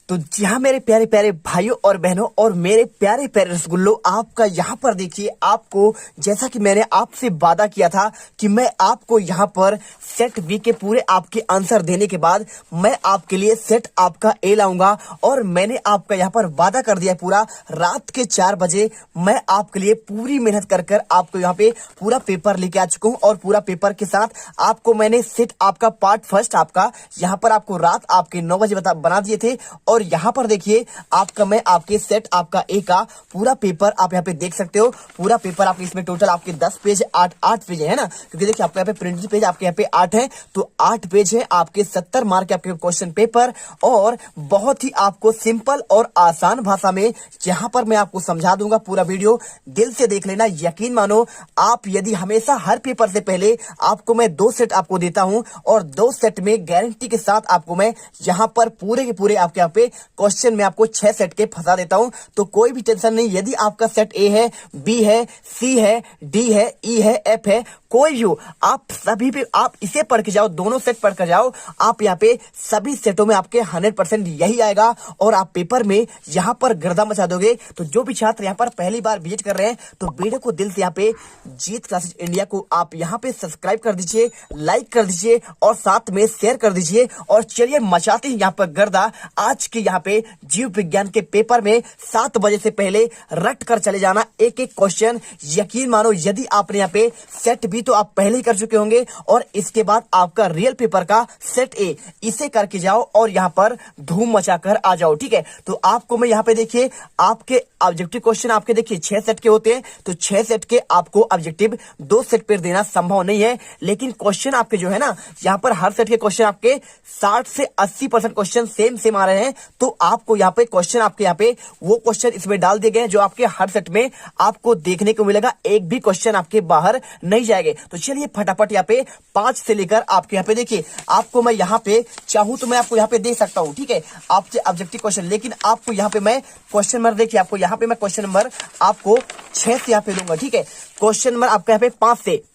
तो जी हाँ मेरे प्यारे प्यारे भाइयों और बहनों और मेरे प्यारे प्यारे रसगुल्लो, आपका यहाँ पर देखिए, आपको जैसा कि मैंने आपसे वादा किया था कि मैं आपको यहाँ पर सेट बी के पूरे आपके आंसर देने के बाद मैं आपके लिए सेट आपका ए लाऊंगा। और मैंने आपका यहाँ पर वादा कर दिया पूरा रात के 4 बजे मैं आपके लिए पूरी मेहनत कर कर आपको यहाँ पे पूरा पेपर लेके आ चुका हूँ। और पूरा पेपर के साथ आपको मैंने सेट आपका पार्ट फर्स्ट आपका यहाँ पर आपको रात आपके 9 बजे बना दिए थे। और यहाँ पर देखिए आपका मैं आपके सेट आपका ए का पूरा पेपर आप यहाँ पे देख सकते हो। पूरा पेपर आपके इसमें टोटल आपके 10 पेज 8 पेज है ना, क्योंकि देखिए आपके यहाँ पे प्रिंटेड पेज आपके यहाँ पे 8 है, तो 8 पेज है आपके 70 मार्क के आपके क्वेश्चन पेपर। और बहुत ही आपको सिंपल और आसान भाषा में यहाँ पर मैं आपको समझा दूंगा। पूरा वीडियो दिल से देख लेना, यकीन मानो आप यदि हमेशा हर पेपर से पहले आपको मैं 2 सेट आपको देता हूं और 2 सेट में गारंटी के साथ आपको मैं यहाँ पर पूरे के पूरे आपके यहाँ पे क्वेश्चन में आपको 6 सेट के फंसा देता हूं। तो कोई भी टेंशन नहीं, यदि आपका सेट ए है, बी है, सी है, डी है, ई है, एफ है, कोई भी हो, आप सभी पे आप इसे पढ़ के जाओ, दोनों सेट पढ़ कर जाओ। आप यहाँ पे सभी सेटों में आपके 100% यही आएगा और आप पेपर में यहाँ पर गर्दा मचा दोगे। तो जो भी छात्र यहाँ पर पहली बार विजिट कर रहे हैं तो वीडियो को दिल से यहाँ पे जीत क्लासेस इंडिया को आप यहाँ पे सब्सक्राइब कर दीजिए, लाइक कर दीजिए और साथ में शेयर कर दीजिए। और चलिए मचाते हैं यहाँ पर गर्दा आज के यहाँ पे जीव विज्ञान के पेपर में। 7 बजे से पहले रट कर चले जाना एक एक क्वेश्चन। यकीन मानो यदि आपने यहाँ पे सेट बी तो आप पहले ही कर चुके होंगे और इसके बाद आपका रियल पेपर का सेट ए इसे करके जाओ और यहाँ पर धूम मचा कर आ जाओ। ठीक है, तो आपको मैं यहाँ पे देखिए आपके ऑब्जेक्टिव क्वेश्चन आपके देखिए 6 सेट के होते हैं, तो 6 सेट के आपको ऑब्जेक्टिव 2 सेट पर देना संभव नहीं है। लेकिन क्वेश्चन आपके जो है ना, यहाँ पर हर सेट के क्वेश्चन आपके 60 से 80% क्वेश्चन सेम आ रहे हैं। तो आपको यहाँ पे क्वेश्चन आपके यहाँ पे वो क्वेश्चन इसमें डाल दिए गए जो आपके हर सेट में आपको देखने को मिलेगा, एक भी क्वेश्चन आपके बाहर नहीं जाएंगे। तो चलिए फटाफट यहाँ पे 5 से लेकर आपके यहाँ पे देखिए, आपको मैं यहाँ पे चाहूं तो मैं आपको यहाँ पे दे सकता हूँ। ठीक है, आपसे ऑब्जेक्टिव क्वेश्चन, लेकिन आपको यहाँ पे मैं क्वेश्चन नंबर देखिए, आपको यहाँ पे मैं क्वेश्चन नंबर आपको 6 से यहाँ पे दूंगा। ठीक है, क्वेश्चन नंबर आपका यहाँ पे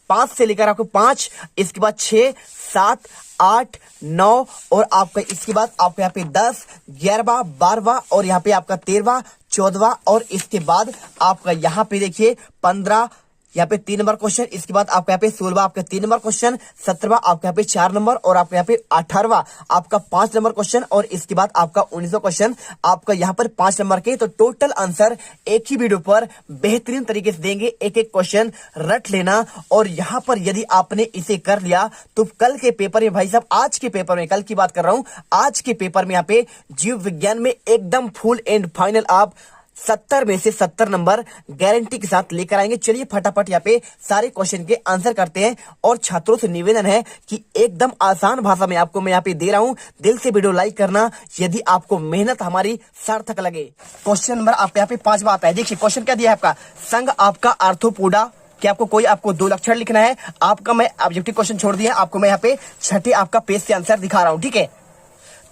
5 से लेकर आपको 5, इसके बाद 6, 7, 8, 9 और आपका इसके बाद आपको यहाँ पे 10, 11, 12 और यहाँ पे आपका 13, 14 और इसके बाद आपका यहाँ पे देखिए 15, यहाँ पे 3 नंबर क्वेश्चन, इसके बाद आपका यहाँ पे 16 आपका 3 नंबर क्वेश्चन, 17 आपका यहाँ पे 4 नंबर और आपका यहाँ पे 18 आपका 5 नंबर क्वेश्चन और इसके बाद आपका 19वां क्वेश्चन आपका यहाँ पर 5 नंबर के। तो टोटल आंसर एक ही वीडियो पर बेहतरीन तरीके से देंगे, एक एक क्वेश्चन रट लेना। और यहाँ पर यदि आपने इसे कर लिया तो कल के पेपर में भाई साहब, आज के पेपर में, कल की बात कर रहा हूं, आज के पेपर में यहाँ पे जीव विज्ञान में एकदम फुल एंड फाइनल आप 70 में से 70 नंबर गारंटी के साथ लेकर आएंगे। चलिए फटाफट यहाँ पे सारे क्वेश्चन के आंसर करते हैं और छात्रों से निवेदन है कि एकदम आसान भाषा में आपको मैं यहाँ पे दे रहा हूँ, दिल से वीडियो लाइक करना यदि आपको मेहनत हमारी सार्थक लगे। क्वेश्चन नंबर आपके यहाँ पे 5वां आता है। देखिए क्वेश्चन क्या दिया है आपका, संघ आपका आर्थ्रोपोडा कि आपको कोई आपको 2 लक्षण लिखना है। आपका मैं ऑब्जेक्टिव क्वेश्चन छोड़ दिया, आपको मैं यहाँ पे छठे आपका पेज से आंसर दिखा रहा हूँ। ठीक है,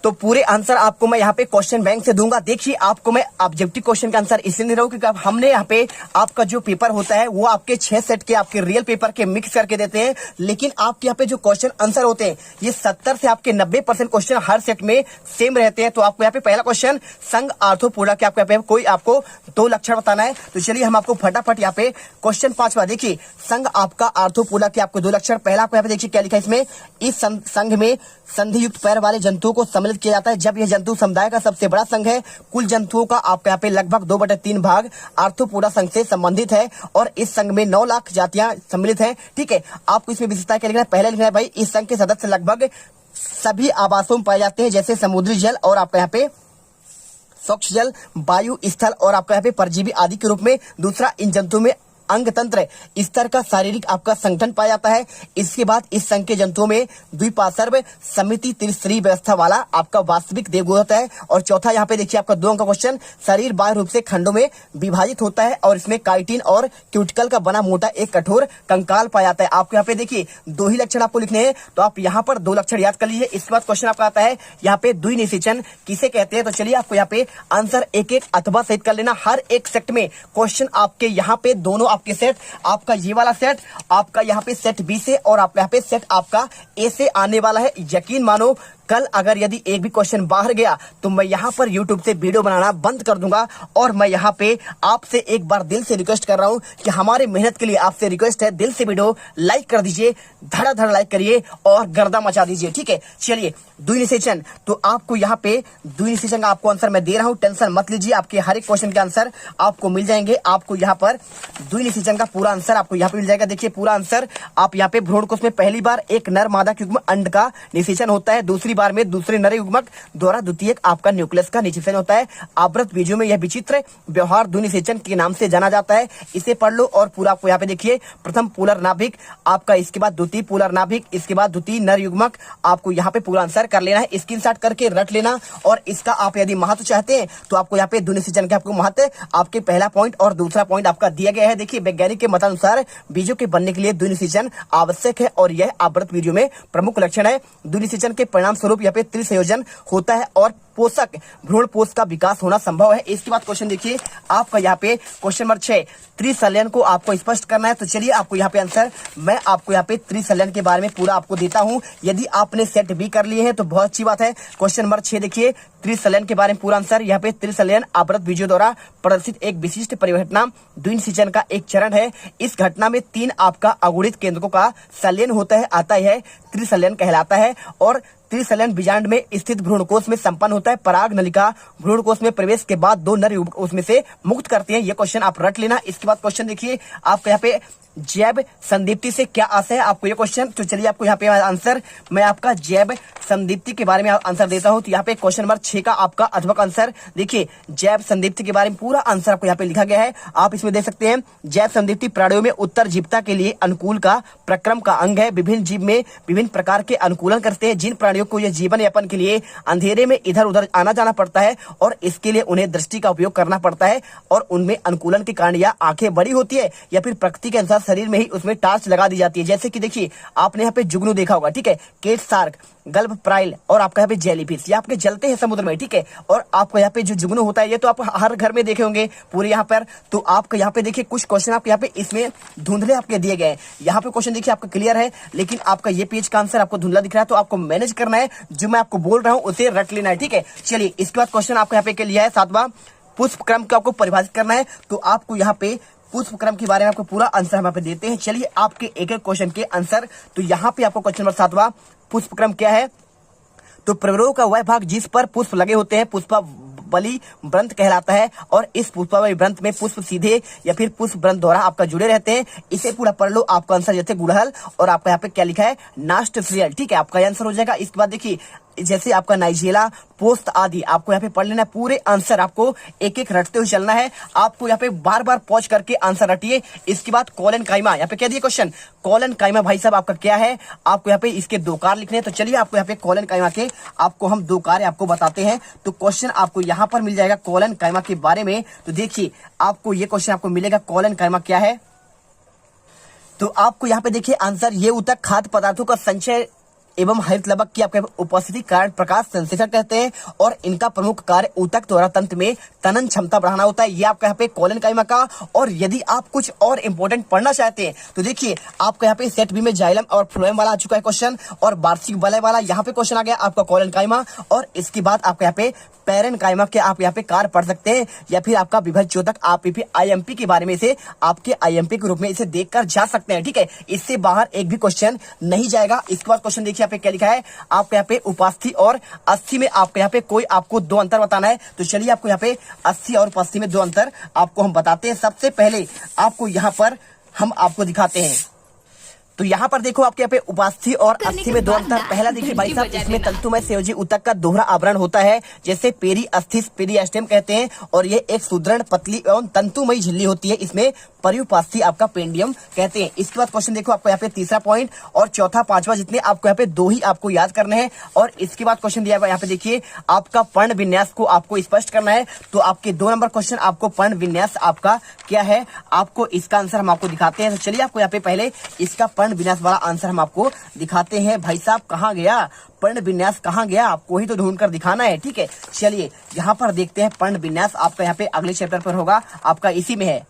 तो पूरे आंसर आपको मैं यहाँ पे क्वेश्चन बैंक से दूंगा। देखिए आपको मैं ऑब्जेक्टिव क्वेश्चन का आंसर इसलिए दे रहा हूँ क्योंकि हमने यहाँ पे आपका जो पेपर होता है वो आपके 6 सेट के आपके रियल पेपर के मिक्स करके देते हैं, लेकिन आपके यहाँ पे जो क्वेश्चन आंसर होते हैं ये 70 से आपके 90% क्वेश्चन हर सेट में सेम रहते हैं। तो आपको यहाँ पे पहला क्वेश्चन संघ आर्थ्रोपोडा के आपको यहाँ पे कोई आपको 2 लक्षण बताना है। तो चलिए हम आपको फटाफट यहाँ पे क्वेश्चन 5वां देखिए, संघ आपका आर्थ्रोपोडा के आपको 2 लक्षण। पहला आपको यहाँ पे देखिए क्या लिखा है इसमें, इस संघ में संधि युक्त पैर वाले जंतुओं को सम्मिलित किया जाता है। जब यह जंतु समुदाय का सबसे बड़ा संघ है, कुल जंतुओं का आपके यहाँ पे लगभग 2/3 भाग आर्थ्रोपोडा संघ से संबंधित है और इस संघ में 9 लाख जातियां सम्मिलित हैं। ठीक है, आपको इसमें विशेषता क्या लिखना है, पहले लिखना है भाई इस संघ के सदस्य लगभग सभी आवासों में पाए जाते हैं, जैसे समुद्री जल और आपका यहाँ पे स्वच्छ जल, वायु, स्थल और आपका यहाँ पे परजीवी आदि के रूप में। दूसरा, इन जंतुओं में अंग तंत्र स्तर का शारीरिक आपका संगठन पाया जाता है। इसके बाद इस संघ के जंतुओं में द्विपार्श्व समिति त्रिस्तरीय व्यवस्था वाला आपका वास्तविक देवगुण होता है। और चौथा यहाँ पे देखिए आपका 2 अंक का क्वेश्चन, शरीर बाह्य रूप से खंडों में विभाजित होता है और इसमें काइटिन और क्यूटिकल का बना मोटा एक कठोर कंकाल पाया जाता है। आपको यहाँ पे देखिए 2 ही लक्षण आपको लिखने हैं, तो आप यहाँ पर 2 लक्षण याद कर लीजिए। इसके बाद क्वेश्चन आपका आता है यहाँ पे द्विनिषेचन किसे कहते हैं। तो चलिए आपको यहाँ पे आंसर एक एक अथवा सहित कर लेना। हर एक सेट में क्वेश्चन आपके यहाँ पे दोनों आपके सेट, आपका ये वाला सेट आपका यहाँ पे सेट बी से और आपका यहाँ पे सेट आपका ए से आने वाला है। यकीन मानो कल अगर यदि एक भी क्वेश्चन बाहर गया तो मैं यहाँ पर यूट्यूब से वीडियो बनाना बंद कर दूंगा। और मैं यहाँ पे आपसे एक बार दिल से रिक्वेस्ट कर रहा हूँ कि हमारे मेहनत के लिए आपसे रिक्वेस्ट है, दिल से वीडियो लाइक कर दीजिए, धड़ाधड़ लाइक करिए और गर्दा मचा दीजिए, ठीक है। चलिए द्वि निषेचन, तो आपको यहाँ पे द्वि निषेचन का आपको आंसर मैं दे रहा हूँ, टेंशन मत लीजिए, आपके हर एक क्वेश्चन के आंसर आपको मिल जाएंगे। आपको यहाँ पर द्वि निषेचन का पूरा आंसर आपको यहाँ पे मिल जाएगा। देखिए पूरा आंसर आप यहाँ पे भ्रूणकोश में पहली बार एक नर मादा युग्म अंड का निषेचन होता है, दूसरी बार में दूसरे नर युग्मक द्वारा द्वितीयक आपका न्यूक्लियस का निषेचन होता है। आवृत बीजों में यह विचित्र व्यवहार द्वि निषेचन के नाम से जाना जाता है। इसे पढ़ लो और पूरा आपको यहाँ पे देखिए, प्रथम पोलर नाभिक आपका, इसके बाद द्वितीय पोलर नाभिक, इसके बाद द्वितीय नर युग्मक, आपको यहाँ पे पूरा आंसर कर लेना है, स्क्रीनशॉट करके रट लेना। और इसका आप यदि महत्व चाहते हैं तो आपको यहाँ पे द्वि निषेचन के आपको महत्व आपके पहला पॉइंट और दूसरा पॉइंट आपका दिया गया है। देखिए वैज्ञानिक के मतानुसार बीजों के बनने के लिए द्वि निषेचन आवश्यक है और यह आवृत बीजों में प्रमुख लक्षण है। द्वि निषेचन के परिणाम स्वरूप यहाँ पे त्रिसंयोजन होता है और पोषक भ्रूण पोष का विकास होना संभव है। इसके बाद क्वेश्चन देखिए आपका यहाँ पे क्वेश्चन नंबर 6, त्रिसंलयन को आपको स्पष्ट करना है। तो चलिए आपको यहाँ पे आंसर मैं आपको यहाँ पे त्रिसंलयन के बारे में पूरा आपको देता हूँ। यदि आपने सेट बी कर लिए हैं तो बहुत अच्छी बात है। क्वेश्चन नंबर 6 देखिए, त्रिसंलयन के बारे में पूरा आंसर यहाँ पे, त्रिसंलयन आवृत बीजों द्वारा प्रदर्शित एक विशिष्ट परिघटना द्वि निषेचन का एक चरण है। इस घटना में 3 आपका अगुणित केंद्रकों का संलयन होता है, आता है त्रिसंलयन कहलाता है। और त्रिसंलयन बीजांड में स्थित भ्रूणकोश में संपन्न होता है। पराग नलिका भ्रूणकोश में प्रवेश के बाद 2 नर युग्मक उसमें से मुक्त करते हैं। ये क्वेश्चन आप रट लेना। इसके बाद क्वेश्चन देखिए आपका यहाँ पे, जैव संदीप्ति से क्या आशय है, आपको ये क्वेश्चन। तो चलिए आपको यहाँ पे आंसर मैं आपका जैव संदीप्ति के बारे में आंसर देता हूँ। तो यहाँ पे क्वेश्चन नंबर 6 का आपका अध्यापक आंसर देखिए, जैव संदीप्ति के बारे में पूरा आंसर आपको यहाँ पे लिखा गया है, आप इसमें देख सकते हैं। जैव संदीप्ति प्राणियों में उत्तर जीवता के लिए अनुकूल का प्रक्रम का अंग है। विभिन्न जीव में विभिन्न प्रकार के अनुकूलन करते हैं। जिन प्राणियों को यह जीवन यापन के लिए अंधेरे में इधर उधर आना जाना पड़ता है और इसके लिए उन्हें दृष्टि का उपयोग करना पड़ता है और उनमें अनुकूलन के कारण या आंखें बड़ी होती है या फिर प्रकृति के अनुसार शरीर में ही उसमें टार्च लगा दी जाती है। जैसे कि देखिए आपने यहाँ पे जुगनू देखा होगा, ठीक है, केट शार्क, गल्फ प्राइल और आपका यहाँ पे जेलीफिश, ये आपके जलते हैं समुद्र में, ठीक है। और आपको यहाँ पे जो जुगनू होता है ये तो आप हर घर में देखे होंगे पूरे यहाँ पर। तो आपको यहाँ पे देखिए कुछ क्वेश्चन आपके यहाँ पे इसमें धुंधले आपके दिए गए हैं। यहाँ पे क्वेश्चन देखिए आपका क्लियर है, लेकिन आपका ये पेज का आंसर आपको धुंधला दिख रहा है, तो आपको मैनेज करना है, जो मैं आपको बोल रहा हूँ उसे रट लेना है, ठीक है। चलिए इसके बाद क्वेश्चन आपको यहाँ पे लिया है 7वां, पुष्प क्रम को आपको परिभाषित करना है। तो आपको यहाँ पे पुष्प क्रम के बारे में आपको पूरा आंसर हम यहाँ पे देते हैं। चलिए आपके एक एक क्वेश्चन के आंसर। तो यहाँ पे आपको क्वेश्चन नंबर 7वां, पुष्प क्रम क्या है। तो प्रवरोह का वह भाग जिस पर पुष्प लगे होते हैं पुष्पावली व्रंत कहलाता है। और इस पुष्पावली व्रंत में पुष्प सीधे या फिर पुष्प व्रंत द्वारा आपका जुड़े रहते हैं। इसे पूरा पढ़ लो, आपका आंसर जैसे गुड़हल और आपका यहाँ पे क्या लिखा है, नास्ट फ्रियल, ठीक है, आपका आंसर हो जाएगा। इसके बाद देखिए जैसे आपका नाइजेला, पोस्ट आदि आपको यहाँ पे पढ़ लेना है। पूरे आंसर आपको एक एक रटते हुए चलना है। आपको यहाँ पे बार बार पॉज करके आंसर रटिए। इसके बाद कॉलन काइमा, यहाँ पे क्या दिया क्वेश्चन, कॉलन काइमा भाई साहब आपका क्या है, आपको यहाँ पे इसके 2 कार्य लिखने हैं। तो चलिए आपको यहाँ पे कॉलन काइमा के आपको हम 2 कार्य आपको बताते हैं। तो क्वेश्चन आपको यहाँ पर मिल जाएगा कॉलन काइमा के बारे में। तो देखिए आपको ये क्वेश्चन आपको मिलेगा, कॉलन काइमा क्या है। तो आपको यहाँ पे देखिए आंसर, ये ऊतक खाद्य पदार्थों का संचय एवं हरित लवक की आपके उपस्थिति कारण प्रकाश संश्लेषण कहते हैं और इनका प्रमुख कार्य ऊतक द्वारा तंत्र में तनन क्षमता बढ़ाना होता है। ये आपका यहाँ पे कॉलन काइमा का। और यदि आप कुछ और इंपॉर्टेंट पढ़ना चाहते हैं तो देखिए आपका यहाँ पे सेट बी में जाइलम और फ्लोएम वाला आ चुका है क्वेश्चन, और वार्षिक वलय वाला यहाँ पे क्वेश्चन आ गया आपका कॉलन काइमा। और इसके बाद आपका यहाँ पे पैरेन काइमा के आप यहाँ पे कार्य पढ़ सकते हैं, या फिर आपका विभज्योतक आप आईएमपी के बारे में इसे आपके आईएमपी के रूप में इसे देखकर जा सकते हैं, ठीक है। इससे बाहर एक भी क्वेश्चन नहीं जाएगा। इसके बाद क्वेश्चन देखिए यहाँ पे क्या लिखा है, आपके यहाँ पे उपास्थि और अस्थि में आपके यहाँ पे कोई आपको 2 अंतर बताना है। तो चलिए आपको यहाँ पे अस्थि और उपास्थि में 2 अंतर आपको हम बताते हैं। सबसे पहले आपको यहाँ पर हम आपको दिखाते हैं। तो यहाँ पर देखो आपके यहाँ पे उपास्थि और अस्थि में 2 अंतर। पहला देखिए भाई साहब, इसमें तंतुमय संयोजी ऊतक का दोहरा आवरण होता है, जैसे पेरी अस्थिस पेरिएस्टेम कहते हैं, और ये एक सुदृढ़ पतली एवं तंतुमयी झिल्ली होती है, इसमें परिउपास्थि आपका पेंडियम कहते हैं। इसके बाद क्वेश्चन देखो आपको यहाँ पे तीसरा पॉइंट और चौथा 5वां जितने आपको यहाँ पे 2 ही आपको याद करने हैं। और इसके बाद क्वेश्चन दिया हुआ यहाँ पे देखिए आपका पर्ण विन्यास को आपको स्पष्ट करना है। तो आपके 2 नंबर क्वेश्चन आपको पर्ण विन्यास आपका क्या है, आपको इसका आंसर हम आपको दिखाते हैं। तो चलिए आपको यहाँ पे पहले इसका पर्ण विन्यास वाला आंसर हम आपको दिखाते हैं। भाई साहब कहाँ गया पर्ण विन्यास, कहाँ गया, आपको ही तो ढूंढ कर दिखाना है, ठीक है। चलिए यहाँ पर देखते हैं पर्ण विन्यास, आपका यहाँ पे अगले चैप्टर पर होगा, आपका इसी में है।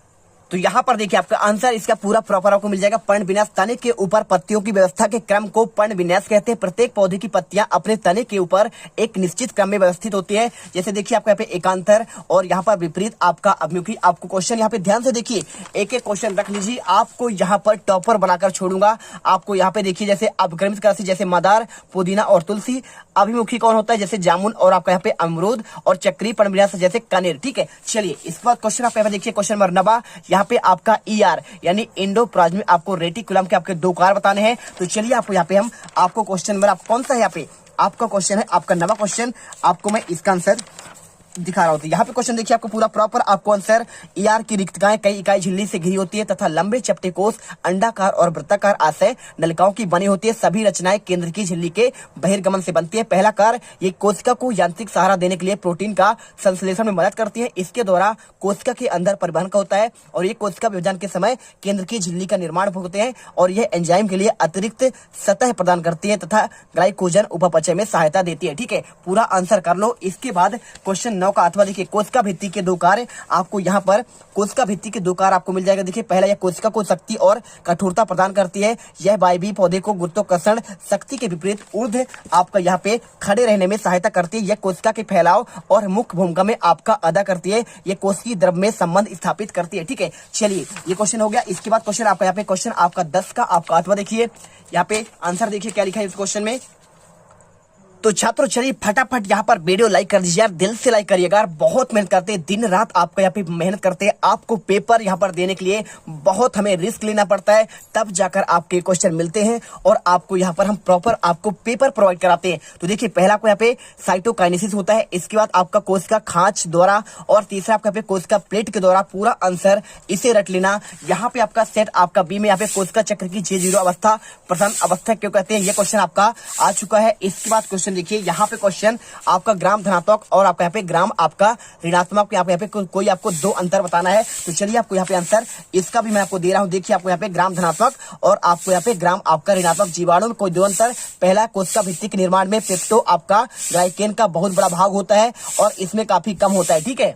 तो यहाँ पर देखिए आपका आंसर इसका पूरा प्रॉपर आपको मिल जाएगा। पर्ण विन्यास, तने के ऊपर पत्तियों की व्यवस्था के क्रम को पर्ण विन्यास कहते हैं। प्रत्येक पौधे की पत्तियां अपने तने के ऊपर एक निश्चित क्रम में व्यवस्थित होती है। जैसे देखिए आपको यहाँ पे एकांतर और यहाँ पर विपरीत आपका अभिमुखी। आपको क्वेश्चन यहाँ पे ध्यान से देखिए, एक एक क्वेश्चन रख लीजिए, आपको यहाँ पर टॉपर बनाकर छोड़ूंगा। आपको यहाँ पे देखिए जैसे अभिक्रमित राशि जैसे मदार, पुदीना और तुलसी। अभिमुखी कौन होता है, जैसे जामुन और आपका यहाँ पे अमरूद। और चक्री पर्ण विन्यास जैसे कनेर। ठीक है, चलिए इसके बाद क्वेश्चन आप यहाँ पे देखिए क्वेश्चन नंबर 9। यहाँ पे आपका ER यानी इंडोप्लाज्मिक आपको रेटिकुलम के आपके 2 कार्य बताने हैं। तो चलिए आपको यहाँ पे हम आपको क्वेश्चन नंबर आप कौन सा है, यहाँ पे आपका क्वेश्चन है आपका 9वां क्वेश्चन। आपको मैं इसका आंसर दिखा रहा हूँ। यहाँ पे क्वेश्चन देखिए आपको पूरा प्रॉपर आपको आंसर। ER की रिक्तकाएं कई इकाई झिल्ली से घिरी होती है तथा लंबे चपटे कोष अंडाकार और वृत्ताकार आशय नलिकाओं की बनी होती है। सभी रचनाएं केंद्र की झिल्ली के बहिर्गमन से बनती है। पहला कार्य, ये कोशिका को यांत्रिक सहारा देने के लिए प्रोटीन का संश्लेषण में मदद करती है। इसके द्वारा कोशिका के अंदर परिवहन का होता है और ये कोशिका विभाजन के समय केंद्र की झिल्ली का निर्माण होते हैं और यह एंजाइम के लिए अतिरिक्त सतह प्रदान करती है तथा ग्लाइकोजन उपापचय में सहायता देती है। ठीक है, पूरा आंसर कर लो। इसके बाद क्वेश्चन 9 का अथवा देखिए कोशिका भित्ति के 2 कार्य। आपको यहाँ पर कोशिका भित्ति के 2 कार्य आपको मिल जाएगा। देखिए पहला, यह कोशिका को शक्ति और कठोरता प्रदान करती है। यह वायवीय पौधे को गुरुत्वाकर्षण शक्ति के विपरीत ऊर्ध्व आपका यहाँ पे खड़े रहने में सहायता करती है। यह कोशिका के फैलाव और मुख्य भूमिका में आपका अदा करती है। यह कोशिकीय द्रव में संबंध स्थापित करती है। ठीक है, चलिए ये क्वेश्चन हो गया। इसके बाद क्वेश्चन आपका यहाँ पे क्वेश्चन आपका 10 का आपका अथवा देखिए यहाँ पे आंसर देखिए क्या लिखा है इस क्वेश्चन में। तो छात्रों चलिए फटाफट यहाँ पर वीडियो लाइक कर दीजिए यार, दिल से लाइक करिएगा यार। बहुत मेहनत करते हैं, दिन रात आपका यहाँ पे मेहनत करते हैं। आपको पेपर यहाँ पर देने के लिए बहुत हमें रिस्क लेना पड़ता है, तब जाकर आपके क्वेश्चन मिलते हैं और आपको यहाँ पर हम प्रॉपर आपको पेपर प्रोवाइड कराते हैं। तो देखिए पहला आपको यहाँ पे साइटोकाइनेसिस होता है, इसके बाद आपका कोशिका खांच द्वारा और तीसरा आपका यहाँ पे कोशिका प्लेट के द्वारा। पूरा आंसर इसे रट लेना। यहाँ पे आपका सेट आपका बी में यहाँ पे कोशिका चक्र की J0 अवस्था प्रथम अवस्था क्यों कहते हैं, ये क्वेश्चन आपका आ चुका है। इसके बाद क्वेश्चन देखिए यहाँ पे क्वेश्चन आपका ग्राम धनात्मक और आपका यहाँ पे ग्राम आपका ऋणात्मक। यहाँ पे कोई आपको 2 अंतर बताना है। तो चलिए आपको यहाँ पे आंसर इसका भी मैं आपको दे रहा हूँ। देखिए आपको यहाँ पे ग्राम धनात्मक और आपको यहाँ पे ग्राम आपका ऋणात्मक। जीवाणु में कोई 2 अंतर। पहला, कोशिका भित्ति के निर्माण में पेप्टो आपका ग्लाइकेन का बहुत बड़ा भाग होता है और इसमें काफी कम होता है। ठीक है,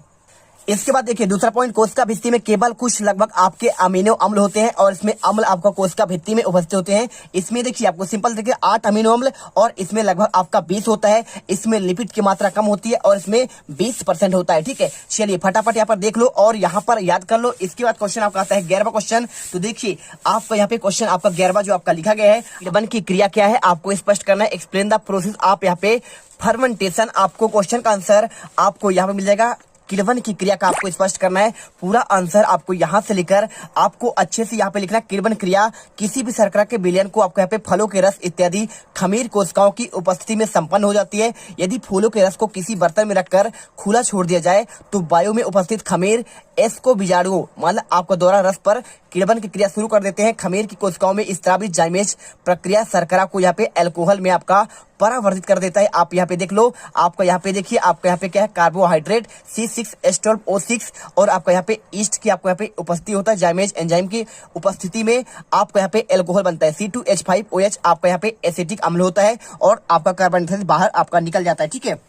इसके बाद देखिए दूसरा पॉइंट, कोशिका भित्ति में केवल कुछ लगभग आपके अमीनो अम्ल होते हैं और इसमें अम्ल आपका कोशिका भित्ति में उपस्थित होते हैं। इसमें देखिए आपको सिंपल देखिए 8 अमीनो अम्ल और इसमें लगभग आपका 20 होता है। इसमें लिपिड की मात्रा कम होती है और इसमें 20% होता है। ठीक है, चलिए फटाफट यहाँ पर देख लो और यहाँ पर याद कर लो। इसके बाद क्वेश्चन आपका आता है 11वां क्वेश्चन। तो देखिए आपका यहाँ पे क्वेश्चन आपका 11वां जो आपका लिखा गया है, किण्वन की क्रिया क्या है आपको स्पष्ट करना है। Explain the process. आप यहाँ पे फर्मेंटेशन, आपको क्वेश्चन का आंसर आपको यहाँ पे मिल जाएगा। किण्वन की क्रिया का आपको स्पष्ट करना है। पूरा आंसर आपको यहाँ से लेकर आपको अच्छे से यहाँ पे लिखना है। किण्वन क्रिया किसी भी शर्करा के विलयन को आपको यहाँ पे फलों के रस इत्यादि खमीर कोशिकाओं की उपस्थिति में संपन्न हो जाती है। यदि फूलों के रस को किसी बर्तन में रखकर खुला छोड़ दिया जाए तो वायु में उपस्थित खमीर एस को बीजाणुओं मतलब आपका द्वारा रस पर किण्वन की क्रिया शुरू कर देते हैं। खमीर की कोशिकाओं में स्त्रावी जाइमेज प्रक्रिया शर्करा को यहाँ पे अल्कोहल में आपका परावर्तित कर देता है। आप यहाँ पे देख लो, आपका यहाँ पे देखिए आपका यहाँ पे क्या है, कार्बोहाइड्रेट C6H12O6 और आपका यहाँ पे ईस्ट की आपको यहाँ पे उपस्थिति होता है। जाइमेज एंजाइम की उपस्थिति में आपका यहाँ पे अल्कोहल बनता है। C2H5OH आपका यहाँ पे एसिटिक अम्ल होता है और आपका कार्बन डाइऑक्साइड बाहर आपका निकल जाता है। ठीक है,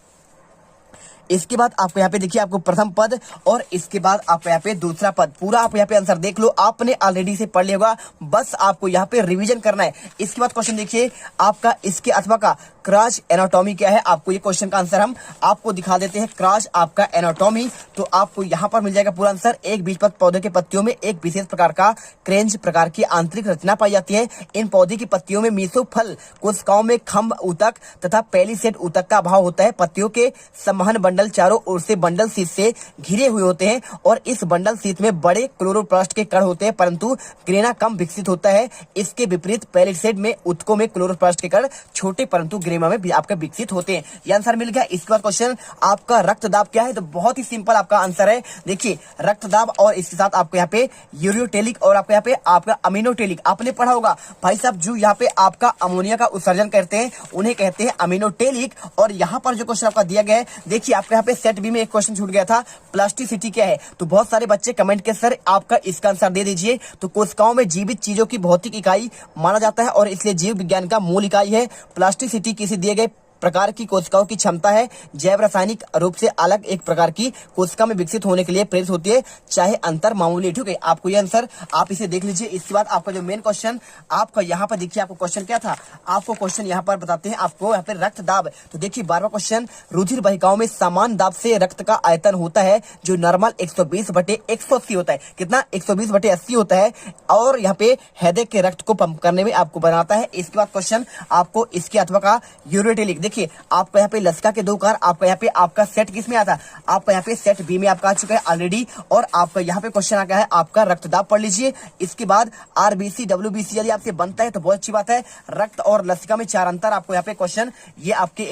इसके बाद आपको यहाँ पे देखिए आपको प्रथम पद और इसके बाद आपको यहाँ पे दूसरा पद। पूरा आप यहाँ पे आंसर देख लो, आपने ऑलरेडी से पढ़ लिया होगा, बस आपको यहाँ पे रिवीजन करना है। इसके बाद क्वेश्चन देखिए आपका इसके अथवा का क्रॉस एनाटॉमी क्या है, आपको ये क्वेश्चन का आंसर हम आपको दिखा देते हैं। क्रॉस आपका एनाटॉमी, तो आपको यहाँ पर मिल जाएगा पूरा आंसर। एक बीजपत्र पौधे के पत्तियों में एक विशेष प्रकार का क्रेंज प्रकार की आंतरिक रचना पाई जाती है। इन पौधे की पत्तियों में मीसोफल कोशिकाओं में खम्भ ऊतक तथा पेलिसेड ऊतक का अभाव होता है। पत्तियों के संवहन बंडल चारों ओर से बंडल शीथ से घिरे हुए होते हैं और इस बंडल शीथ में बड़े क्लोरोप्लास्ट के कण होते हैं, परंतु ग्रेना कम विकसित होता है। इसके विपरीत पेलिसेड में ऊतकों में क्लोरोप्लास्ट के कण छोटे परंतु ग्रेमा में आपके विकसित होते हैं। ये आंसर मिल गया। इसके बाद क्वेश्चन आपका रक्तदाब क्या है, तो बहुत ही सिंपल आपका आंसर है। देखिए रक्तदाब और इसके साथ आपको यहाँ पे यूरियोटेलिक और आपको यहाँ पे आपका अमीनोटेलिक आपने पढ़ा होगा भाई साहब। जो यहाँ पे आपका अमोनिया का उत्सर्जन करते हैं उन्हें कहते हैं अमीनोटेलिक। और यहाँ पर जो क्वेश्चन आपका दिया गया है, देखिए आपके यहाँ पे सेट बी में एक क्वेश्चन छूट गया था, प्लास्टिसिटी क्या है, तो बहुत सारे बच्चे कमेंट के सर आपका इसका आंसर दे दीजिए। तो कोशिकाओं में जीवित चीजों की भौतिक इकाई माना जाता है और इसलिए जीव विज्ञान का मूल इकाई है। प्लास्टिसिटी किसी दिए गए प्रकार की कोशिकाओं की क्षमता है जैव रासायनिक रूप से अलग एक प्रकार की कोशिका में विकसित होने के लिए प्रेरित होती है, चाहे अंतर मामूली। ठीक है, आपको ये आंसर आप इसे देख लीजिए। इसके बाद आपका जो मेन क्वेश्चन आपका यहाँ पर देखिए, आपको क्वेश्चन क्या था, आपको क्वेश्चन यहाँ पर बताते हैं आपको यहाँ पे रक्त दाब। तो देखिए 12वां क्वेश्चन, रुधिर वाहिकाओं में समान दाब से रक्त का आयतन होता है जो नॉर्मल 120/180 होता है। कितना? 120/80 होता है, और यहाँ पे हृदय के रक्त को पंप करने में आपको बनाता है। इसके बाद क्वेश्चन आपको इसके अथवा का यूरेटिलिक। देखिए आपका यहाँ पे लसिका के 2 कार, आपका यहाँ पे आपका सेट किस में आता है, आपका यहाँ पे सेट बी में आपका आ चुका है ऑलरेडी। और आपका यहाँ पे क्वेश्चन आ गया है आपका रक्तदाब, पढ़ लीजिए। इसके बाद आरबीसी डब्ल्यूबीसी यदि आपसे बनता है तो बहुत अच्छी बात है। रक्त और लसिका में 4 अंतर, आपको यहाँ पे क्वेश्चन ये आपके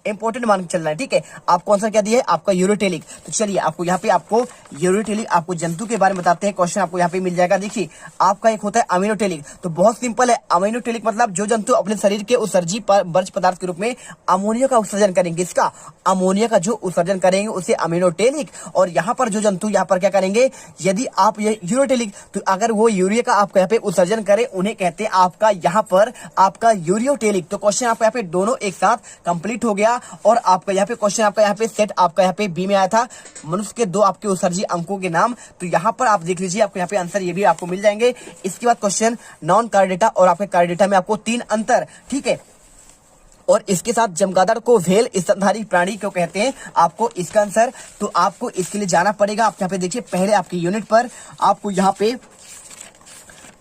इंपोर्टेंट मान चल रहा है। ठीक है, आपको आंसर क्या दिया है, आपका यूरेटिलिक। तो चलिए आपको यहाँ पे आपको यूरेटिलिक आपको जंतु के बारे में बताते हैं। क्वेश्चन आपको यहाँ पे मिल जाएगा। देखिए आपका एक होता है अमीनोटेलिक। तो बहुत सिंपल है, अमीनोटेलिक मतलब जो जंतु अपने शरीर के उत्सर्जी वर्ज्य पदार्थ के रूप में अमोनिया का उत्सर्जन करेंगे, इसका अमोनिया का जो उत्सर्जन करेंगे उसे अमीनोटेलिक। और यहाँ पर जो जंतु यहाँ पर क्या करेंगे, यदि आप ये यूरोटेलिक, तो अगर वो यूरिया का आपका यहाँ पे उत्सर्जन करे उन्हें कहते हैं आपका यहाँ पर आपका यूरियोटेलिक। तो क्वेश्चन आपका यहाँ पे दोनों एक साथ कंप्लीट हो गया। और आपका यहाँ पे क्वेश्चन आपका यहाँ पे सेट आपका यहाँ पे बी में आया था, मनुष्य के 2 आपके उत्सर्जी अंकों के नाम। तो यहाँ पर आप देख लीजिए, आपको यहाँ पे आंसर ये भी आपको मिल जाएंगे। इसके बाद क्वेश्चन नॉन कार्डेटा और आपके कार्डेटा में आपको 3 अंतर। ठीक है, और इसके साथ चमगादड़ को व्हेल स्तनधारी प्राणी क्यों कहते हैं, आपको इसका आंसर। तो आपको इसके लिए जाना पड़ेगा, आप यहाँ पे देखिए पहले आपकी यूनिट पर आपको यहाँ पे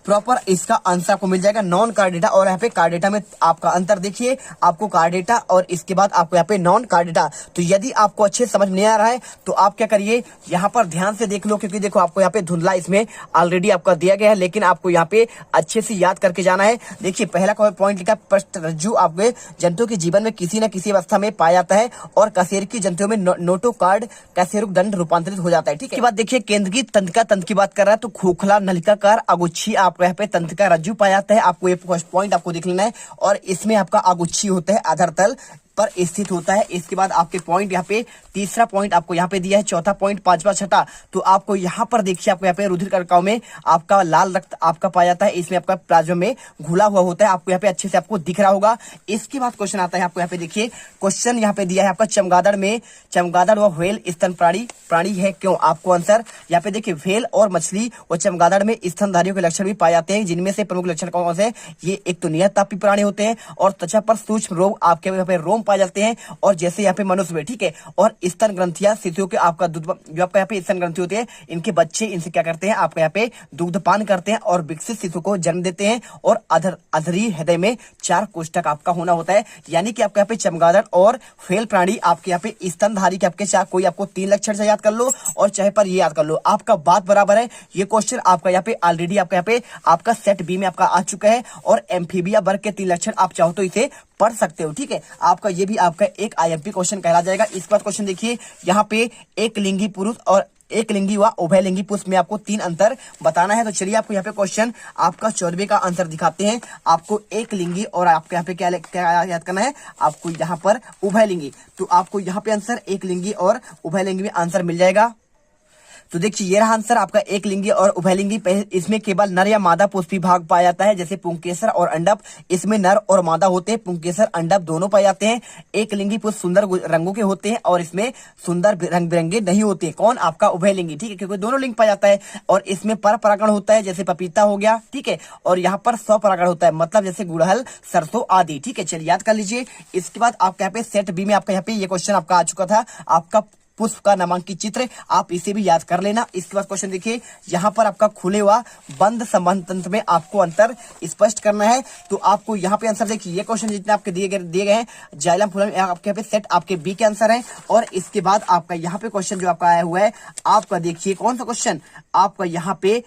प्रॉपर इसका आंसर आपको मिल जाएगा नॉन कार्डेटा और यहाँ पे कार्डेटा में आपका अंतर देखिए, आपको कार्डेटा और इसके बाद आपको यहाँ पे नॉन कार्डेटा। तो यदि आपको अच्छे समझ नहीं आ रहा है तो आप क्या करिए, यहाँ पर ध्यान से देख लो, क्योंकि देखो आपको यहाँ पे धुंधला इसमें ऑलरेडी आपका दिया गया है, लेकिन आपको यहाँ पे अच्छे से याद करके जाना है। देखिए पहला पॉइंट लिखा, पृष्ठरज्जु आपके जंतु के जीवन में किसी न किसी अवस्था में पाया जाता है और कशेरुकी जंतुओं में नोटोकार्ड कशेरुक दंड रूपांतरित हो जाता है। ठीक है, बाद देखिए केंद्रीय तंत्रिका तंत्र की बात कर रहा है तो खोखला नलिकाकार अगुच्छी आपको यहाँ पे तंत्रिका रज्जु पाया जाता है। आपको ये पॉइंट आपको देख लेना है, और इसमें आपका अगुच्छी होता है आधार तल पर स्थित होता है। इसके बाद आपके पॉइंट यहाँ पे तीसरा पॉइंट आपको यहाँ पे दिया है, चौथा पॉइंट, पांचवा, छठा। तो आपको यहाँ पर देखिए, आपको यहाँ पे रुधिर कणिकाओं में आपका लाल रक्त आपका पाया जाता है, इसमें आपका प्लाज्मा में घुला हुआ होता है, आपको यहाँ पे अच्छे से आपको दिख रहा होगा। इसके बाद क्वेश्चन आता है, आपको यहाँ पे देखिए क्वेश्चन यहाँ पे दिया है आपका चमगादड़ में, चमगादड़ व व्हेल स्तन प्राणी है क्यों, आपको आंसर यहाँ पे देखिए व्हेल और मछली और चमगादड़ में स्तनधारियों के लक्षण भी पाए जाते हैं, जिनमें से प्रमुख लक्षण कौन से, ये एक तो नियततापी प्राणी होते हैं और त्वचा पर सूक्ष्म रोग आपके यहाँ पे रोम पाए जाते हैं, और जैसे यहाँ पे मनुष्य में। ठीक है, और स्तन ग्रंथियां शिशुओं के आपका दूध, जो आपका यहाँ पे स्तन ग्रंथि होती है, इनके बच्चे इनसे क्या करते हैं, आपका यहाँ पे दुग्धपान करते हैं और विकसित शिशु को जन्म देते हैं। और अधरी हृदय में 4 कोष्ठक आपका होना होता है, यानी कि आपके यहाँ पे चमगादड़ और व्हेल प्राणी आपके यहाँ पे स्तनधारी के आपके चाहे कोई आपको 3 लक्षण से याद कर लो और चाहे पर ये याद कर लो, आपका बात बराबर है। ये क्वेश्चन आपका यहाँ पे ऑलरेडी आपका यहाँ पे आपका सेट बी में आपका आ चुका है, और एम्फीबिया वर्ग के 3 लक्षण आप चाहो तो इसे पढ़ सकते हो। ठीक है, आपका ये भी आपका एक आईएमपी क्वेश्चन कहला जाएगा। इसके बाद क्वेश्चन देखिए, यहाँ पे एक लिंगी पुरुष और एक लिंगी व उभयलिंगी पुरुष में आपको 3 अंतर बताना है। तो चलिए आपको यहाँ पे क्वेश्चन आपका 14वें का आंसर दिखाते हैं। आपको एक लिंगी और आपके यहाँ पे क्या याद करना है, आपको यहाँ पर उभयलिंगी। तो आपको यहाँ पे आंसर एक लिंगी और उभयलिंगी में आंसर मिल जाएगा। तो देखिए ये रहा आंसर आपका एक लिंगी और उभयलिंगी। इसमें केवल नर या मादा पुष्पी भाग पाया जाता है, जैसे पुंकेसर और अंडप, इसमें नर और मादा होते हैं, पुंकेसर अंडप दोनों पाए जाते हैं। एक लिंगी पुष्प सुंदर रंगों के होते हैं और इसमें सुंदर रंग बिरंगे नहीं होते, कौन, आपका उभयलिंगी। ठीक है, क्योंकि दोनों लिंग पाया जाता है, और इसमें पर परागण होता है, जैसे पपीता हो गया। ठीक है, और यहाँ पर स्वपरागण होता है, मतलब जैसे गुड़हल, सरसों आदि। ठीक है, चलिए याद कर लीजिए। इसके बाद आपके यहाँ पे सेट बी में आपका यहाँ पे ये क्वेश्चन आपका आ चुका था, आपका पुष्प का नामांकित चित्र, आप इसे भी याद कर लेना। इसके बाद क्वेश्चन देखिए, यहाँ पर आपका खुले व बंद संबंध तंत्र में आपको अंतर स्पष्ट करना है। तो आपको यहाँ पे आंसर देखिए, ये क्वेश्चन जितने आपके दिए गए हैं, जाइलम फुलम आपके यहाँ पे सेट आपके बी के आंसर है। और इसके बाद आपका यहाँ पे क्वेश्चन जो आपका आया हुआ है, आपका देखिए कौन सा क्वेश्चन, आपका यहाँ पे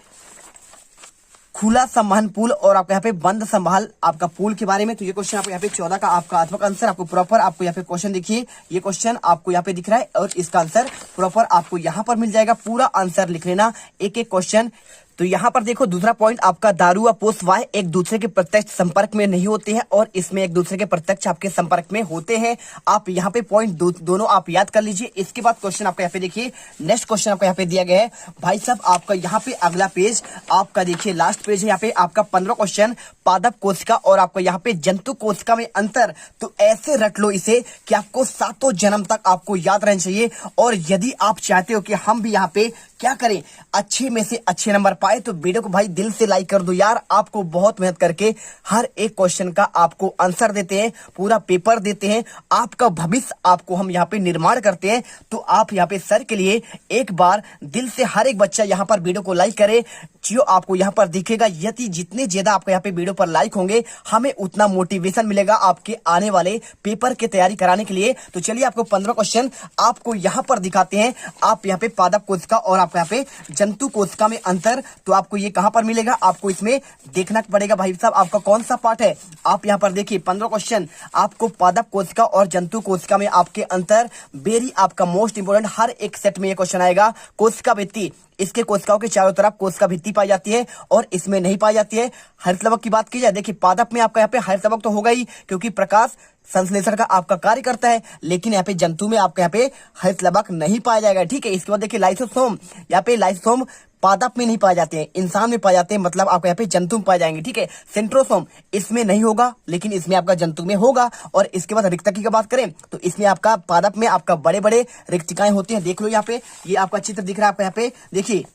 खुला संवहन पुल और आपका यहाँ पे बंद संभाल आपका पुल के बारे में। तो ये क्वेश्चन आपको यहाँ पे 14 का आपका आत्मक आंसर आपको प्रॉपर आपको यहाँ पे क्वेश्चन देखिए, ये क्वेश्चन आपको यहाँ पे दिख रहा है और इसका आंसर प्रॉपर आपको यहाँ पर मिल जाएगा। पूरा आंसर लिख लेना, एक एक क्वेश्चन तो यहाँ पर देखो दूसरा पॉइंट आपका दारू व पोषवाह एक दूसरे के प्रत्यक्ष संपर्क में नहीं होते हैं और इसमें एक दूसरे के प्रत्यक्ष आपके संपर्क में होते हैं। आप यहाँ पे पॉइंट दोनों आप याद कर लीजिए। इसके बाद क्वेश्चन आपका यहाँ पे देखिए, नेक्स्ट क्वेश्चन आपका यहाँ पे दिया गया है भाई साहब, आपका यहाँ पे अगला पेज आपका देखिए लास्ट पेज है। यहाँ पे आपका 15 क्वेश्चन पादप कोशिका और आपका यहाँ पे जंतु कोशिका में अंतर। तो ऐसे रट लो इसे कि आपको सातों जन्म तक आपको याद रहना चाहिए। और यदि आप चाहते हो कि हम भी यहाँ पे क्या करें, अच्छे में से अच्छे नंबर पाए, तो वीडियो को भाई दिल से लाइक कर दो यार। आपको बहुत मेहनत करके हर एक क्वेश्चन का आपको आंसर देते हैं, पूरा पेपर देते हैं, आपका भविष्य आपको हम यहाँ पे निर्माण करते हैं। तो आप यहाँ पे सर के लिए एक बार दिल से हर एक बच्चा यहाँ पर वीडियो को लाइक करे। जो आपको यहाँ पर दिखेगा, यदि जितने ज्यादा आपको यहाँ पे वीडियो पर लाइक होंगे, हमें उतना मोटिवेशन मिलेगा आपके आने वाले पेपर की तैयारी कराने के लिए। तो चलिए आपको 15 क्वेश्चन आपको यहाँ पर दिखाते हैं। आप यहाँ पे पादप कोशिका और आपको यहाँ पे जंतु कोशिका में अंतर, तो आपको ये कहां पर मिलेगा, आपको इसमें देखना पड़ेगा भाई साहब आपका कौन सा पार्ट है। आप यहाँ पर देखिए 15 क्वेश्चन आपको पादप कोशिका और जंतु कोशिका में आपके अंतर, वेरी आपका मोस्ट इंपोर्टेंट, हर एक सेट में ये क्वेश्चन आएगा। कोशिका भित्ति, इसके कोशिकाओं के चारों तरफ कोशिका भित्ति पाई जाती है और इसमें नहीं पाई जाती है। हरितलवक की बात की जाए, देखिए पादप में आपका यहाँ पे हरितलवक तो होगा ही क्योंकि प्रकाश संश्लेषण का आपका कार्य करता है, लेकिन यहाँ पे जंतु में आपके यहाँ पे हरितलवक नहीं पाया जाएगा। ठीक है, इसके बाद देखिए लाइसोसोम, यहाँ पे लाइसोसोम पादप में नहीं पाए जाते हैं, इंसान में पाए जाते हैं, मतलब आपको यहाँ पे जंतु में पाए जाएंगे। ठीक है, सेंट्रोसोम इसमें नहीं होगा लेकिन इसमें आपका जंतु में होगा। और इसके बाद रिक्तकी की बात करें तो इसमें आपका पादप में आपका बड़े बड़े रिक्तिकाएं होती हैं। देख लो यहाँ पे, ये आपका चित्र दिख रहा है आपको यहाँ पे देखिए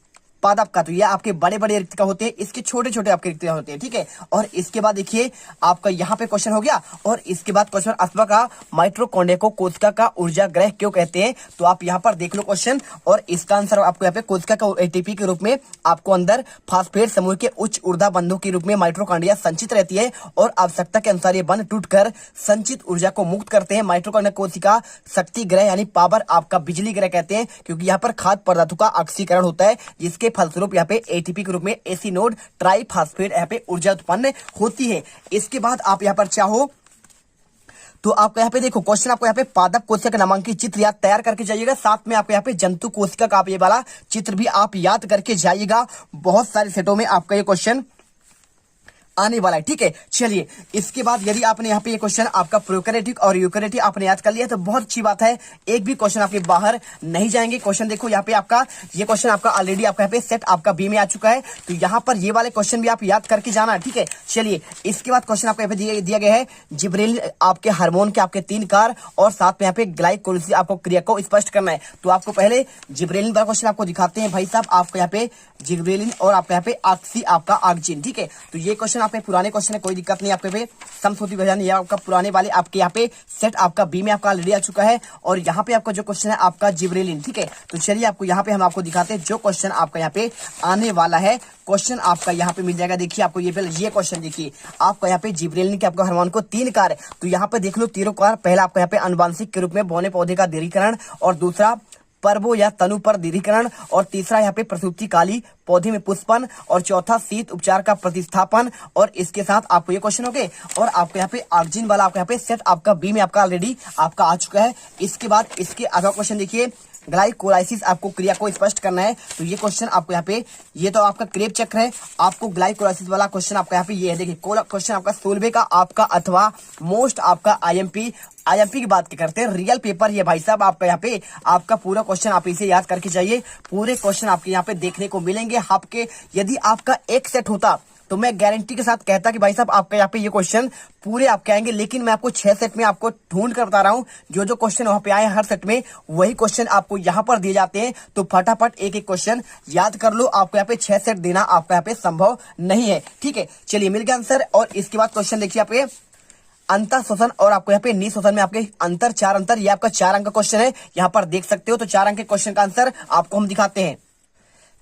पादप का, तो ये आपके बड़े बड़े रिक्तिका होते हैं, इसके छोटे छोटे आपके रिक्तिका होते हैं। ठीक है, और इसके बाद देखिए आपका यहाँ पे क्वेश्चन हो गया। और इसके बाद क्वेश्चन अथवा का माइटोकॉन्ड्रिया को कोशिका का ऊर्जा ग्रह क्यों कहते हैं, तो आप यहाँ पर देख लो क्वेश्चन। और इसका आंसर आपको यहाँ पे कोशिका का एटीपी के रूप में आपको अंदर फास्फेट समूह के उच्च ऊर्जा बंधु के रूप में माइटोकॉन्ड्रिया संचित रहती है और आवश्यकता के अनुसार ये बंध टूटकर संचित ऊर्जा को मुक्त करते हैं। माइटोकॉन्ड्रिया कोशिका शक्ति ग्रह यानी पावर आपका बिजली ग्रह कहते हैं, क्योंकि यहाँ पर खाद्य पदार्थों का ऑक्सीकरण होता है, जिसके फलस्वरूप यहाँ पे एटीपी के रूप में एसिनोड ट्राइफॉस्फेट यहाँ पे ऊर्जा उत्पन्न होती है। इसके बाद आप यहाँ पर चाहो तो आपको यहाँ पे देखो क्वेश्चन आपको यहाँ पे पादप कोशिका का नामांकित चित्र याद तैयार करके जाइएगा, साथ में आपको यहाँ पे जंतु कोशिका का आप ये वाला चित्र भी आप याद करके जाइएगा। बहुत सारे सेटों में आपका ये क्वेश्चन आने वाला है। ठीक है, चलिए इसके बाद यदि आपने यहाँ पे ये क्वेश्चन आपका प्रोकैरियोटिक और यूकैरियोटिक आपने याद कर लिया तो बहुत अच्छी बात है, एक भी क्वेश्चन आपके बाहर नहीं जाएंगे। क्वेश्चन देखो यहाँ पे आपका ये क्वेश्चन आपका ऑलरेडी आपका यहाँ पे सेट आपका बी में आ चुका है, तो यहाँ पर ये वाले क्वेश्चन भी आप याद करके जाना। ठीक है, चलिए इसके बाद क्वेश्चन आपको यहाँ पे दिया गया है जिब्रेलिन आपके हार्मोन के आपके 3 कार्य और साथ में यहाँ पे ग्लाइकोलिसिस आपको क्रिया को स्पष्ट करना है। तो आपको पहले जिब्रेलिन वाला क्वेश्चन आपको दिखाते हैं भाई साहब, आपको यहाँ पे जिब्रेलिन और आपको यहाँ पे ऑक्सी आपका ऑक्सिन। ठीक है, तो ये क्वेश्चन आपके पुराने क्वेश्चन है, कोई दिक्कत नहीं। आपके पे समसूत्री विभाजन ये आपका पुराने वाले आपके यहाँ पे सेट आपका बी में आपका ऑलरेडी आ चुका है। और यहाँ पे आपका जो क्वेश्चन है आपका जिब्रेलिन। ठीक है, तो चलिए आपको यहाँ पे हम आपको दिखाते हैं जो क्वेश्चन आपका यहाँ पे आने वाला है। क्वेश्चन आपका यहाँ पे मिल जाएगा, देखिए आपको ये पहले ये क्वेश्चन देखिए आपका यहाँ पे जिब्रेलिन के आपका हार्मोन को 3 कार्य, तो यहाँ पे देख लो तीनों कार्य, पहला आपका यहाँ पे अनुवांशिक के रूप में बौने पौधे का दृढ़ीकरण, और दूसरा पर्वो या तनु पर दृढ़ीकरण, और तीसरा यहाँ पे प्रसूति काली पौधे में पुष्पन, और चौथा शीत उपचार का प्रतिस्थापन। और इसके साथ आपको ये क्वेश्चन हो गए। और आपको यहाँ पे ऑक्सिन वाला आपको यहाँ पे सेट आपका बी में आपका ऑलरेडी आपका आ चुका है। इसके बाद इसके अगला क्वेश्चन देखिए ग्लाइकोलाइसिस आपको क्रिया को स्पष्ट करना है, तो ये क्वेश्चन आपको यहाँ पे ये तो आपका क्रेब चक्र है, आपको ग्लाइकोलाइसिस वाला क्वेश्चन आपका यहाँ पे ये है। देखिए क्वेश्चन आपका 16वें का आपका अथवा मोस्ट आपका आईएमपी की बात करते हैं, रियल पेपर ये भाई साहब आपका यहाँ पे आपका पूरा क्वेश्चन आप इसे याद करके जाइए। पूरे क्वेश्चन आपके यहाँ पे देखने को मिलेंगे आपके। यदि आपका एक सेट होता तो मैं गारंटी के साथ कहता कि भाई साहब आपका यहाँ पे ये क्वेश्चन पूरे आपके आएंगे, लेकिन मैं आपको 6 सेट में आपको ढूंढ कर बता रहा हूँ। जो जो क्वेश्चन वहां पे आए हर सेट में वही क्वेश्चन आपको यहाँ पर दिए जाते हैं, तो फटाफट एक एक क्वेश्चन याद कर लो। आपको यहाँ पे 6 सेट देना आपका यहाँ पे संभव नहीं है। ठीक है, चलिए मिल गया आंसर। और इसके बाद क्वेश्चन देखिए यहाँ पे अंतर शोषण और आपको यहाँ पे निशोषण में आपके अंतर 4 अंतर, ये आपका 4 अंक का क्वेश्चन है, यहाँ पर देख सकते हो। तो 4 अंक के क्वेश्चन का आंसर आपको हम दिखाते हैं।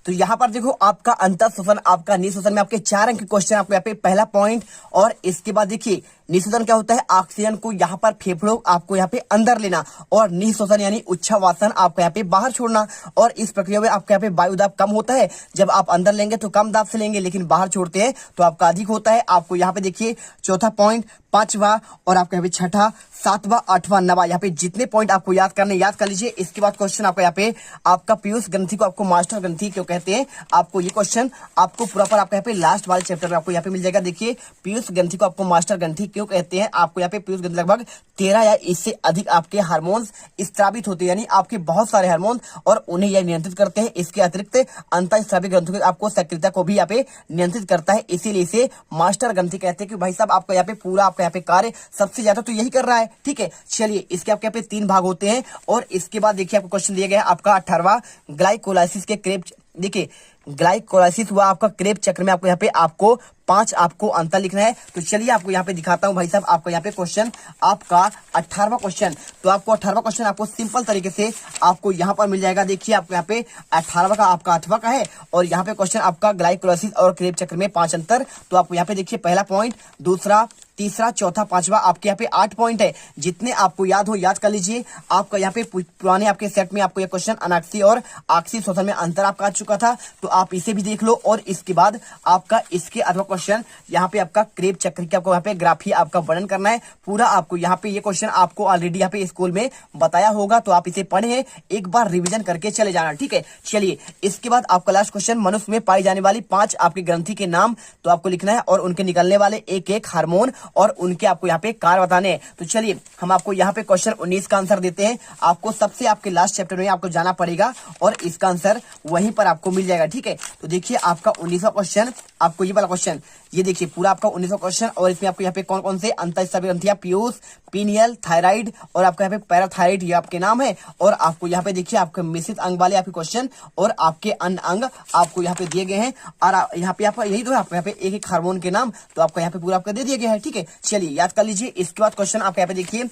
तो यहाँ पर देखो आपका अंतर शोषण आपका निशोषण में आपके 4 अंक के क्वेश्चन आपको यहाँ पे पहला पॉइंट। और इसके बाद देखिए निःशोषण क्या होता है? ऑक्सीजन को यहाँ पर फेफड़ों आपको यहाँ पे अंदर लेना, और निःशोषण यानी उच्छ्वासन आपको यहाँ पे बाहर छोड़ना। और इस प्रक्रिया में आपके यहाँ पे वायु दाब कम होता है। जब आप अंदर लेंगे तो कम दाब से लेंगे, लेकिन बाहर छोड़ते हैं तो आपका अधिक होता है। आपको यहाँ पे देखिए चौथा पॉइंट, पांचवा और आपका यहाँ पे छठा, सातवां, आठवां, नवा, यहाँ पे जितने पॉइंट आपको याद करने याद कर लीजिए। इसके बाद क्वेश्चन आपका यहाँ पे आपका पीयूष ग्रंथि को आपको मास्टर ग्रंथि क्यों कहते हैं, आपको ये क्वेश्चन आपको प्रॉपर आपको यहाँ पे लास्ट वाले चैप्टर में आपको यहाँ पे मिल जाएगा। देखिए पीयूष ग्रंथि को आपको मास्टर ग्रंथि क्यों कहते हैं, आपको यहाँ पे पीयूष ग्रंथि लगभग 13 या इससे अधिक आपके हार्मोन्स स्रावित होते हैं, यानी आपके बहुत सारे हार्मोन, और उन्हें यह नियंत्रित करते हैं। इसके अतिरिक्त अंतःस्रावी ग्रंथों की आपको सक्रियता को भी यहाँ पे नियंत्रित करता है, इसीलिए इसे मास्टर ग्रंथि कहते हैं कि भाई साहब आपका यहाँ पे पूरा आपका यहाँ पे कार्य सबसे ज्यादा तो यही कर रहा है। ठीक है, चलिए इसके आपके यहाँ पे 3 भाग होते हैं। और इसके बाद देखिए आपको क्वेश्चन दिया गया है आपका 18वां, ग्लाइकोलाइसिस के क्रेब। देखिए ग्लाइकोलाइसिस हुआ आपका क्रेब चक्र में आपको यहाँ पे आपको 5 आपको अंतर लिखना है। तो चलिए आपको यहाँ पे दिखाता हूँ भाई साहब, आपको यहाँ पे क्वेश्चन आपका 18वां क्वेश्चन। तो आपको 18वां क्वेश्चन आपको सिंपल तरीके से आपको यहाँ पर मिल जाएगा। देखिए आपको यहाँ पे 18वां का आपका 8वां का है, और यहाँ पे क्वेश्चन आपका ग्लाइकोलाइसिस और क्रेब चक्र में 5 अंतर। तो आपको यहाँ पे देखिए पहला पॉइंट, दूसरा, तीसरा, चौथा, पांचवा, आपके यहाँ पे 8 पॉइंट है। जितने आपको याद हो याद कर लीजिए। आपका यहाँ पे पुराने आपके सेट में आपको यह क्वेश्चन अनाक्सी और आक्सी शोषण में अंतर आपका आ चुका था, तो आप इसे भी देख लो। और इसके बाद आपका इसके अगला क्वेश्चन यहाँ पे आपका क्रेब चक्र की आपको यहाँ पे ग्राफी आपका वर्णन करना है पूरा। आपको यहाँ पे ये क्वेश्चन आपको ऑलरेडी यहाँ पे स्कूल में बताया होगा, तो आप इसे पढ़े एक बार रिविजन करके चले जाना। ठीक है, चलिए इसके बाद आपका लास्ट क्वेश्चन, मनुष्य में पाई जाने वाली 5 आपकी ग्रंथि के नाम तो आपको लिखना है, और उनके निकलने वाले एक हार्मोन और उनके आपको यहाँ पे कार्य बताने हैं। तो चलिए हम आपको यहाँ पे क्वेश्चन 19 का आंसर देते हैं। आपको सबसे आपके लास्ट चैप्टर में आपको जाना पड़ेगा और इसका आंसर वहीं पर आपको मिल जाएगा। ठीक है, तो देखिए आपका 19वां क्वेश्चन, आपको ये वाला क्वेश्चन, ये देखिए पूरा आपका 19वां क्वेश्चन, और इसमें आपको यहाँ पे कौन कौन से अंतःस्रावी ग्रंथियां, पीयूष, पीनियल, थायराइड और आपका यहाँ पे पैराथायराइड, ये आपके नाम है। और आपको यहाँ पे देखिए आपके मिश्रित अंग वाले आपके क्वेश्चन और आपके अन्य अंग आपको यहाँ पे दिए गए हैं, और यहाँ पे आपका यही तो है, आपको यहाँ पे एक हार्मोन के नाम तो आपको यहाँ पे पूरा आपका दे दिया गया है। ठीक है, चलिए याद कर लीजिए। इसके बाद क्वेश्चन आपको यहाँ पे देखिए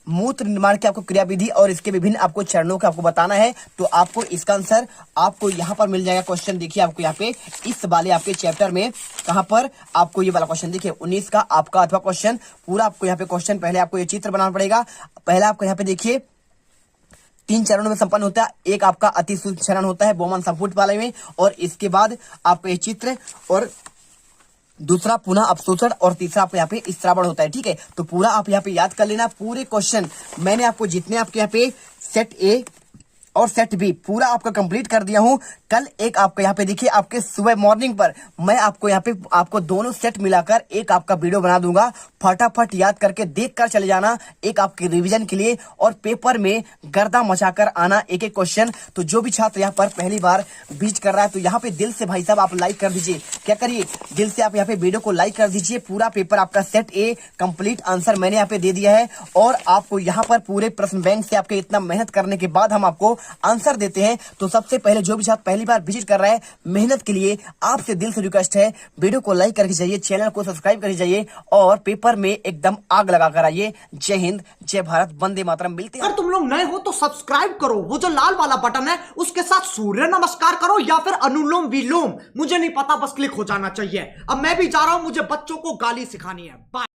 मूत्र निर्माण की आपको क्रिया विधि और इसके विभिन्न आपको चरणों को आपको बताना है, तो आपको इसका आंसर आपको यहाँ पर मिल जाएगा। क्वेश्चन देखिए आपको यहाँ पे इस वाले आपके चैप्टर में कहां पर आपको ये वाला क्वेश्चन देखिए 19 का आपका अथवा क्वेश्चन पूरा आपको यहाँ पे क्वेश्चन, पहले आपको ये चित्र बनाना पड़ेगा। पहला आपको यहाँ पे देखिए 3 चरणों में संपन्न होता है। एक आपका अति सूक्ष्म चरण होता है बोमन संपुट वाले में, और इसके बाद आपका ये चित्र, और दूसरा पुनः अपशोषण, और तीसरा आपको यहाँ पे स्त्रावण होता है। ठीक है, तो पूरा आप यहाँ पे याद कर लेना। पूरे क्वेश्चन मैंने आपको जितने आपके यहाँ पे सेट ए और सेट बी पूरा आपका कंप्लीट कर दिया हूं। कल एक आपका यहाँ पे देखिए आपके सुबह मॉर्निंग पर मैं आपको यहाँ पे आपको दोनों सेट मिलाकर एक आपका वीडियो बना दूंगा। फटाफट याद करके देख कर चले जाना एक आपके रिवीजन के लिए, और पेपर में गर्दा मचाकर आना एक एक क्वेश्चन। तो जो भी छात्र यहाँ पर पहली बार बीच कर रहा है तो यहाँ पे दिल से भाई साहब आप लाइक कर दीजिए। क्या करिए, दिल से आप यहाँ पे वीडियो को लाइक कर दीजिए। पूरा पेपर आपका सेट ए कंप्लीट आंसर मैंने यहाँ पे दे दिया है, और आपको यहाँ पर पूरे प्रश्न बैंक से आपके इतना मेहनत करने के बाद हम आपको आंसर देते हैं। तो सबसे पहले जो भी छात्र पहली बार विजिट कर रहा है मेहनत के लिए आपसे दिल से रिक्वेस्ट है, वीडियो को लाइक करके जाइए, चैनल को सब्सक्राइब करके जाइए, और पेपर में एकदम आग लगा कर आइए। जय हिंद, जय भारत, वंदे मातरम। मिलते हैं। अगर तुम लोग नए हो तो सब्सक्राइब करो, वो जो लाल वाला बटन है उसके साथ सूर्य नमस्कार करो या फिर अनुलोम विलोम, मुझे नहीं पता, बस क्लिक हो जाना चाहिए। अब मैं भी जा रहा हूं, मुझे बच्चों को गाली सिखानी है। बाय।